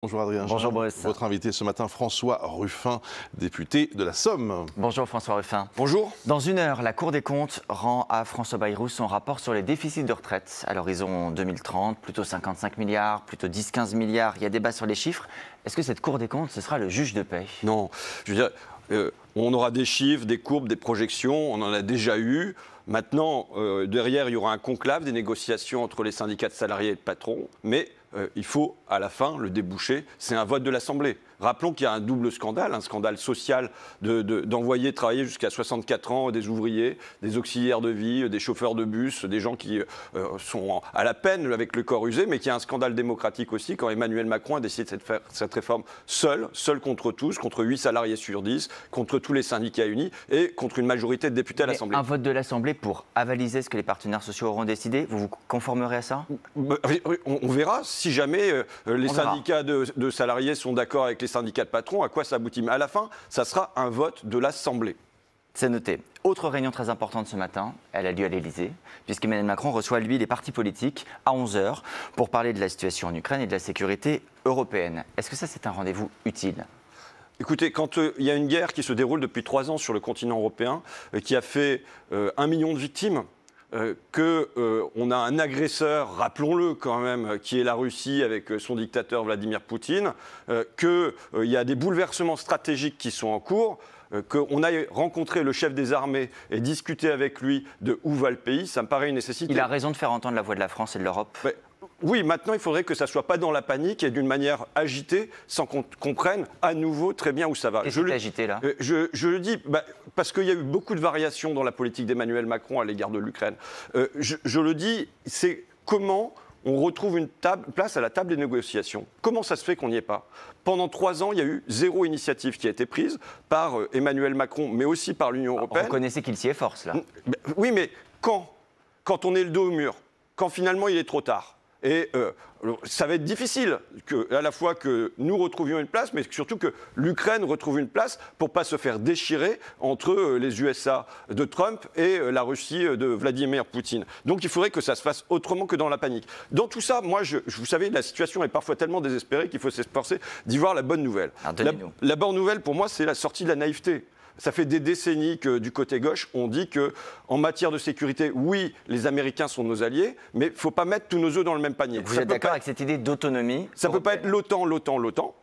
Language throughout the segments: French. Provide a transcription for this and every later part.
Bonjour Adrien. Bonjour Boris. Votre invité ce matin, François Ruffin, député de la Somme. Bonjour François Ruffin. Bonjour. Dans une heure, la Cour des comptes rend à François Bayrou son rapport sur les déficits de retraite à l'horizon 2030, plutôt 55 milliards, plutôt 10-15 milliards. Il y a débat sur les chiffres. Est-ce que cette Cour des comptes, ce sera le juge de paix? Non, je veux dire, on aura des chiffres, des courbes, des projections, on en a déjà eu. Maintenant, derrière, il y aura un conclave, des négociations entre les syndicats de salariés et de patrons, mais il faut, à la fin, le déboucher, c'est un vote de l'Assemblée. Rappelons qu'il y a un double scandale, un scandale social d'envoyer travailler jusqu'à 64 ans des ouvriers, des auxiliaires de vie, des chauffeurs de bus, des gens qui sont à la peine avec le corps usé, mais qu'il y a un scandale démocratique aussi quand Emmanuel Macron a décidé de faire cette réforme seul contre tous, contre 8 salariés sur 10, contre tous les syndicats unis et contre une majorité de députés à l'Assemblée. Un vote de l'Assemblée pour avaliser ce que les partenaires sociaux auront décidé, vous vous conformerez à ça? On verra si jamais les syndicats de salariés sont d'accord avec les syndicats de patrons, à quoi ça aboutit. Mais à la fin, ça sera un vote de l'Assemblée. C'est noté. Autre réunion très importante ce matin, elle a lieu à l'Élysée, puisqu'Emmanuel Macron reçoit, lui, les partis politiques à 11h pour parler de la situation en Ukraine et de la sécurité européenne. Est-ce que ça, c'est un rendez-vous utile ? Écoutez, quand il y a une guerre qui se déroule depuis 3 ans sur le continent européen, qui a fait 1 million de victimes, qu'on a un agresseur, rappelons-le quand même, qui est la Russie avec son dictateur Vladimir Poutine, qu'il y a des bouleversements stratégiques qui sont en cours, qu'on aille rencontrer le chef des armées et discuter avec lui de où va le pays, ça me paraît une nécessité. Il a raison de faire entendre la voix de la France et de l'Europe. Oui, maintenant, il faudrait que ça ne soit pas dans la panique et d'une manière agitée, sans qu'on comprenne à nouveau très bien où ça va. Qu'est-ce qui est agité, là ? Je le dis parce qu'il y a eu beaucoup de variations dans la politique d'Emmanuel Macron à l'égard de l'Ukraine. Je le dis, c'est comment on retrouve une place à la table des négociations. Comment ça se fait qu'on n'y est pas ? Pendant 3 ans, il y a eu 0 initiative qui a été prise par Emmanuel Macron, mais aussi par l'Union européenne. Vous reconnaissez qu'il s'y efforce, là ? Oui, mais quand on est le dos au mur, quand finalement il est trop tard. Et ça va être difficile, à la fois que nous retrouvions une place, mais surtout que l'Ukraine retrouve une place pour ne pas se faire déchirer entre les USA de Trump et la Russie de Vladimir Poutine. Donc il faudrait que ça se fasse autrement que dans la panique. Dans tout ça, moi, vous savez, la situation est parfois tellement désespérée qu'il faut s'efforcer d'y voir la bonne nouvelle. La bonne nouvelle, pour moi, c'est la sortie de la naïveté. Ça fait des décennies que du côté gauche, on dit qu'en matière de sécurité, oui, les Américains sont nos alliés, mais il ne faut pas mettre tous nos œufs dans le même panier. Vous êtes d'accord avec cette idée d'autonomie ? Ça ne peut pas être l'OTAN.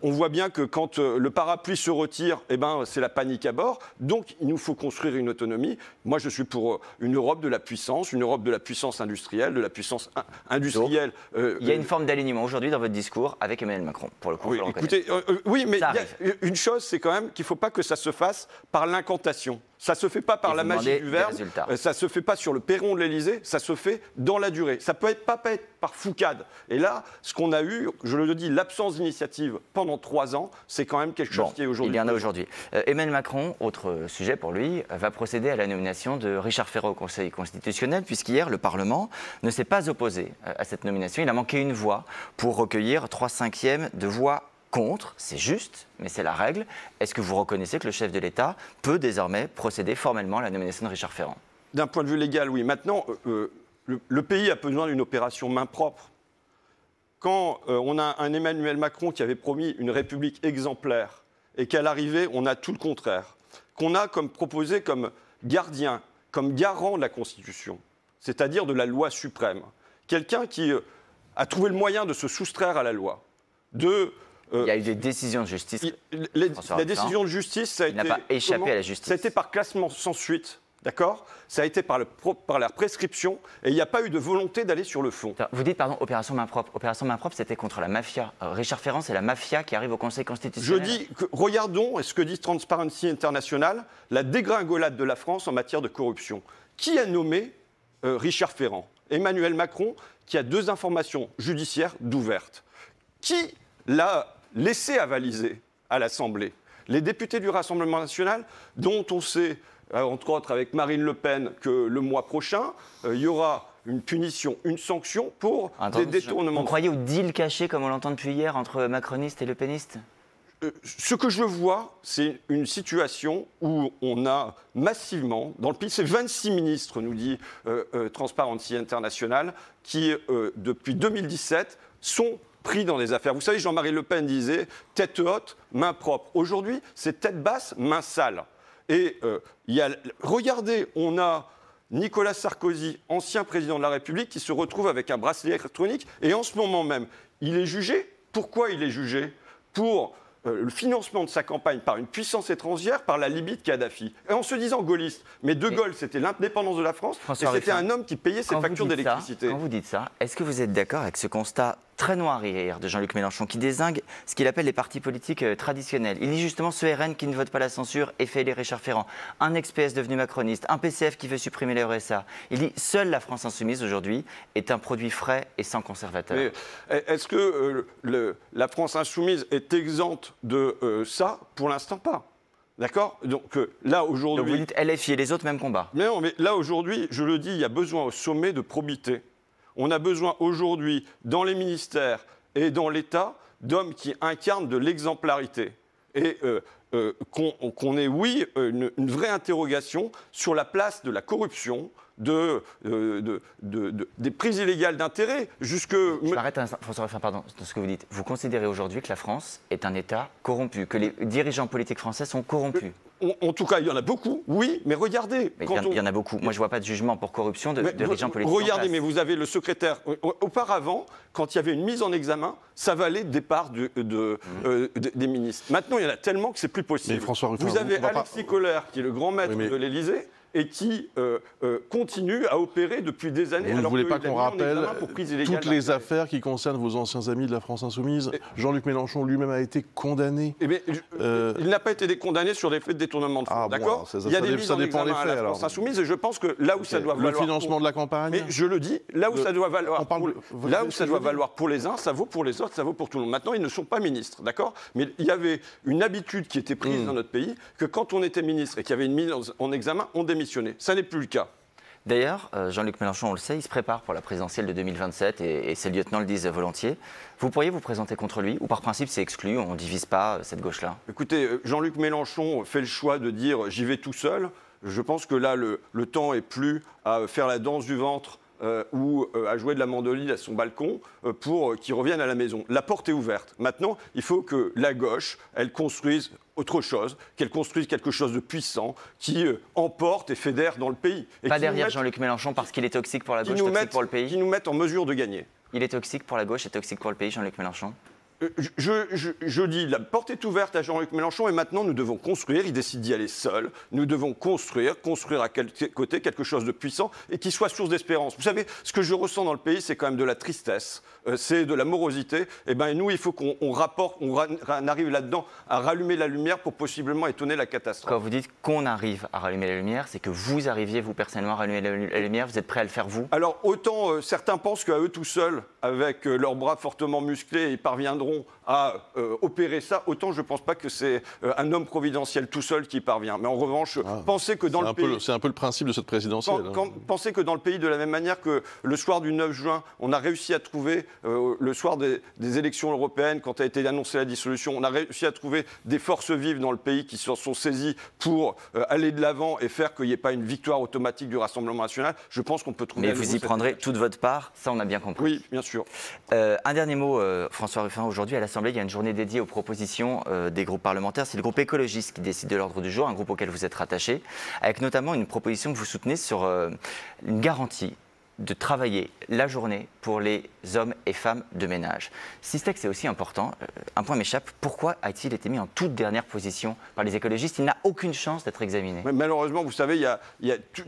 On voit bien que quand le parapluie se retire, c'est la panique à bord. Donc, il nous faut construire une autonomie. Moi, je suis pour une Europe de la puissance industrielle, de la puissance industrielle. Il y a une forme d'alignement aujourd'hui dans votre discours avec Emmanuel Macron, pour le coup. Oui, écoutez, oui, mais il y a une chose, c'est quand même qu'il ne faut pas que ça se fasse par l'incantation. Ça ne se fait pas par la magie du verbe, ça ne se fait pas sur le perron de l'Élysée, ça se fait dans la durée. Ça ne peut pas être par foucade. Et là, ce qu'on a eu, je le dis, l'absence d'initiative pendant 3 ans, c'est quand même quelque chose qui est aujourd'hui. Il y en a aujourd'hui. Emmanuel Macron, autre sujet pour lui, va procéder à la nomination de Richard Ferrand au Conseil constitutionnel, puisqu'hier, le Parlement ne s'est pas opposé à cette nomination. Il a manqué une voix pour recueillir 3/5 de voix contre, c'est juste, mais c'est la règle. Est-ce que vous reconnaissez que le chef de l'État peut désormais procéder formellement à la nomination de Richard Ferrand ? D'un point de vue légal, oui. Maintenant, le pays a besoin d'une opération main propre. Quand on a un Emmanuel Macron qui avait promis une République exemplaire et qu'à l'arrivée, on a tout le contraire, qu'on a proposé comme gardien, comme garant de la Constitution, c'est-à-dire de la loi suprême, quelqu'un qui a trouvé le moyen de se soustraire à la loi, il y a eu des décisions de justice. La décision de justice, ça a été... Il n'a pas échappé à la justice. Ça a été par classement sans suite, d'accord ? Ça a été par la prescription, et il n'y a pas eu de volonté d'aller sur le fond. Vous dites, pardon, opération main propre. Opération main propre, c'était contre la mafia. Richard Ferrand, c'est la mafia qui arrive au Conseil constitutionnel. Je dis, regardons ce que dit Transparency International, la dégringolade de la France en matière de corruption. Qui a nommé Richard Ferrand ? Emmanuel Macron, qui a 2 informations judiciaires d'ouvertes. Qui l'a laissé avaliser à l'Assemblée ? Les députés du Rassemblement national, dont on sait, entre autres avec Marine Le Pen, que le mois prochain, il y aura une punition, une sanction pour des détournements. Vous croyez au deal caché, comme on l'entend depuis hier, entre macronistes et le pénistes ? Ce que je vois, c'est une situation où on a massivement, dans le pays, c'est 26 ministres, nous dit Transparency International, qui, depuis 2017, sont pris dans des affaires. Vous savez, Jean-Marie Le Pen disait « tête haute, main propre ». Aujourd'hui, c'est tête basse, main sale. Et regardez, on a Nicolas Sarkozy, ancien président de la République, qui se retrouve avec un bracelet électronique. Et en ce moment même, il est jugé. Pourquoi il est jugé? Pour le financement de sa campagne par une puissance étrangère, par la Libye de Kadhafi. Et en se disant gaulliste. Mais De Gaulle, c'était l'indépendance de la France, et c'était un homme qui payait ses factures d'électricité. Quand vous dites ça, est-ce que vous êtes d'accord avec ce constat très noir hier de Jean-Luc Mélenchon, qui dézingue ce qu'il appelle les partis politiques traditionnels? Il dit justement ce RN qui ne vote pas la censure et fait élire Richard Ferrand, un ex-PS devenu macroniste, un PCF qui veut supprimer les RSA. Il dit seule la France insoumise aujourd'hui est un produit frais et sans conservateur. Mais est-ce que la France insoumise est exempte de ça? Pour l'instant, pas. D'accord? Donc là, aujourd'hui... Donc vous dites LFI et les autres, même combat. Mais non, mais là, aujourd'hui, je le dis, il y a besoin au sommet de probité. On a besoin aujourd'hui, dans les ministères et dans l'État, d'hommes qui incarnent de l'exemplarité. Et qu'on ait, oui, une vraie interrogation sur la place de la corruption, des prises illégales d'intérêt, jusque... Je m'arrête un instant, François Ruffin, pardon, de ce que vous dites. Vous considérez aujourd'hui que la France est un État corrompu, que les dirigeants politiques français sont corrompus? En tout cas, il y en a beaucoup, oui, mais regardez... Il y en a beaucoup. Moi, je ne vois pas de jugement pour corruption de dirigeants politiques. Regardez, mais vous avez le secrétaire... Auparavant, quand il y avait une mise en examen, ça valait le départ des ministres. Maintenant, il y en a tellement que c'est plus possible. Mais François Ruffin, vous avez Alexis Kohler, qui est le grand maître de l'Élysée, et qui continue à opérer depuis des années. Vous ne voulez pas qu'on rappelle toutes les d'intérêt. affaires qui concernent vos anciens amis de la France insoumise? Jean-Luc Mélenchon lui-même a été condamné. Eh bien, il n'a pas été condamné sur des faits de détournement de fonds, d'accord? Bon, il y a des mises en examen à la France insoumise, et je pense que là où ça doit valoir... Le financement de la campagne? Mais je le dis, là où ça doit valoir pour les uns, ça vaut pour les autres, ça vaut pour tout le monde. Maintenant, ils ne sont pas ministres, d'accord? Mais il y avait une habitude qui était prise dans notre pays, que quand on était ministre et qu'il y avait une mise en examen, on démissionnait. Ça n'est plus le cas. D'ailleurs, Jean-Luc Mélenchon, on le sait, il se prépare pour la présidentielle de 2027 et ses lieutenants le disent volontiers. Vous pourriez vous présenter contre lui ou par principe c'est exclu, on ne divise pas cette gauche-là? Écoutez, Jean-Luc Mélenchon fait le choix de dire j'y vais tout seul. Je pense que là, le temps est plus à faire la danse du ventre ou à jouer de la mandoline à son balcon pour qu'il revienne à la maison. La porte est ouverte. Maintenant, il faut que la gauche, elle construise autre chose, qu'elle construise quelque chose de puissant qui emporte et fédère dans le pays. Et pas derrière Jean-Luc Mélenchon parce qu'il est toxique pour la gauche, toxique pour le pays? Qui nous mette en mesure de gagner. Il est toxique pour la gauche et toxique pour le pays, Jean-Luc Mélenchon? Je dis, la porte est ouverte à Jean-Luc Mélenchon et maintenant nous devons construire, il décide d'y aller seul, nous devons construire à côté quelque chose de puissant et qui soit source d'espérance. Vous savez, ce que je ressens dans le pays, c'est quand même de la tristesse, c'est de la morosité. Et nous, il faut qu'on arrive là-dedans à rallumer la lumière pour possiblement étonner la catastrophe. Quand vous dites qu'on arrive à rallumer la lumière, c'est que vous arriviez, vous personnellement, à rallumer la lumière, vous êtes prêt à le faire vous? Alors, autant certains pensent qu'à eux tout seuls, avec leurs bras fortement musclés, ils parviendront à opérer ça, autant je ne pense pas que c'est un homme providentiel tout seul qui y parvient. Mais en revanche, pensez que dans le pays... C'est un peu le principe de cette présidentielle. Pensez que dans le pays, de la même manière que le soir du 9 juin, on a réussi à trouver, le soir des élections européennes, quand a été annoncée la dissolution, on a réussi à trouver des forces vives dans le pays qui se sont saisies pour aller de l'avant et faire qu'il n'y ait pas une victoire automatique du Rassemblement national. Je pense qu'on peut trouver... Mais vous y prendrez toute votre part, ça on a bien compris. Oui, bien sûr. Un dernier mot, François Ruffin. Aujourd'hui, à l'Assemblée, il y a une journée dédiée aux propositions des groupes parlementaires. C'est le groupe écologiste qui décide de l'ordre du jour, un groupe auquel vous êtes rattaché, avec notamment une proposition que vous soutenez sur une garantie de travailler la journée pour les hommes et femmes de ménage. Si ce texte est aussi important, un point m'échappe, pourquoi a-t-il été mis en toute dernière position par les écologistes? Il n'a aucune chance d'être examiné. Malheureusement, vous savez,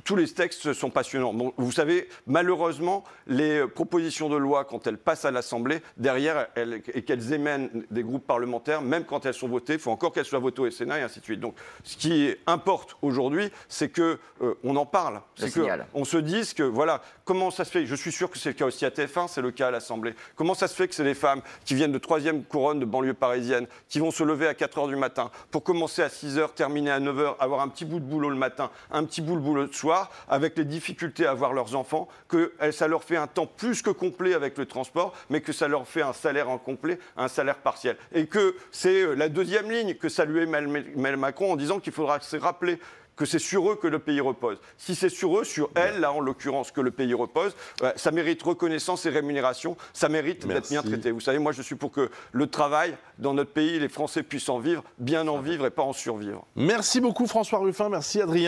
tous les textes sont passionnants. Bon, vous savez, malheureusement, les propositions de loi, quand elles passent à l'Assemblée, derrière, et qu'elles émènent des groupes parlementaires, même quand elles sont votées, il faut encore qu'elles soient votées au Sénat et ainsi de suite. Donc, ce qui importe aujourd'hui, c'est qu'on en parle. C'est qu'on se dise que, voilà, comment ça se fait? Je suis sûr que c'est le cas aussi à TF1, c'est le cas à l'Assemblée. Comment ça se fait que c'est des femmes qui viennent de 3e couronne de banlieue parisienne, qui vont se lever à 4h du matin pour commencer à 6h, terminer à 9h, avoir un petit bout de boulot le matin, un petit bout de boulot le soir, avec les difficultés à voir leurs enfants, que ça leur fait un temps plus que complet avec le transport, mais que ça leur fait un salaire incomplet, un salaire partiel. Et que c'est la deuxième ligne que saluait Emmanuel Macron en disant qu'il faudra se rappeler que c'est sur eux que le pays repose. Si c'est sur eux, sur elles, là en l'occurrence, que le pays repose, ça mérite reconnaissance et rémunération, ça mérite d'être bien traité. Vous savez, moi je suis pour que le travail, dans notre pays, les Français puissent en vivre, bien en vivre et pas en survivre. Merci beaucoup François Ruffin, merci Adrien.